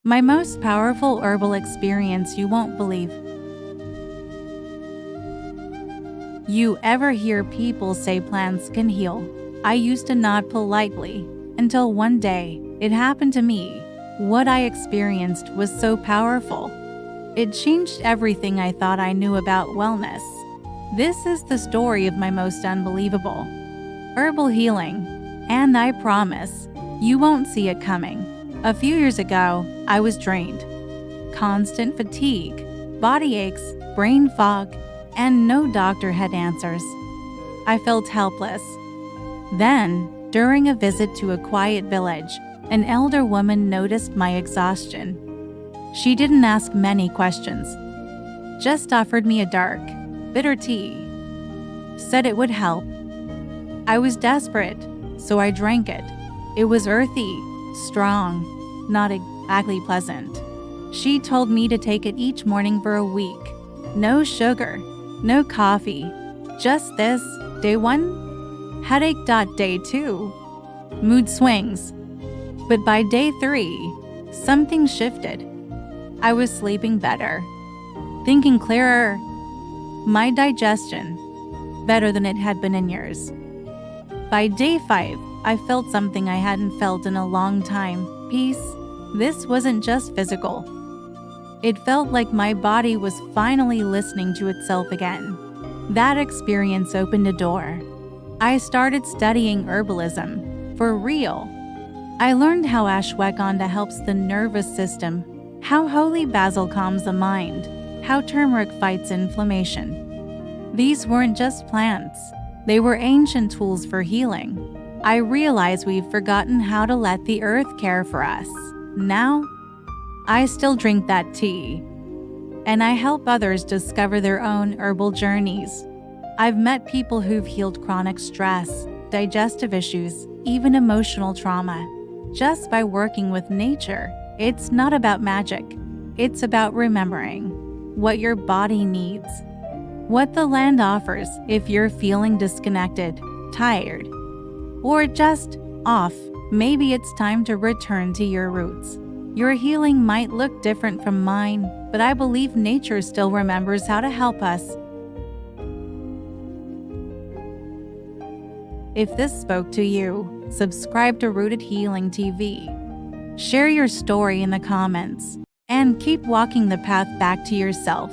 My most powerful herbal experience you won't believe. You ever hear people say plants can heal? I used to nod politely until one day it happened to me. What I experienced was so powerful. It changed everything I thought I knew about wellness. This is the story of my most unbelievable herbal healing, and I promise you won't see it coming. A few years ago, I was drained. Constant fatigue, body aches, brain fog, and no doctor had answers. I felt helpless. Then, during a visit to a quiet village, an elder woman noticed my exhaustion. She didn't ask many questions, just offered me a dark, bitter tea. Said it would help. I was desperate, so I drank it. It was earthy, strong, not exactly pleasant. She told me to take it each morning for a week. No sugar, no coffee, just this. Day 1, headache. Day 2, mood swings. But by day 3, something shifted. I was sleeping better, thinking clearer, my digestion better than it had been in years. By day 5, I felt something I hadn't felt in a long time, peace. This wasn't just physical. It felt like my body was finally listening to itself again. That experience opened a door. I started studying herbalism, for real. I learned how ashwagandha helps the nervous system, how holy basil calms the mind, how turmeric fights inflammation. These weren't just plants, they were ancient tools for healing. I realize we've forgotten how to let the earth care for us. Now, I still drink that tea, and I help others discover their own herbal journeys. I've met people who've healed chronic stress, digestive issues, even emotional trauma, just by working with nature. It's not about magic. It's about remembering what your body needs, what the land offers if you're feeling disconnected, tired, or just off. Maybe it's time to return to your roots. Your healing might look different from mine, but I believe nature still remembers how to help us. If this spoke to you, subscribe to Rooted Healing TV. Share your story in the comments, and keep walking the path back to yourself.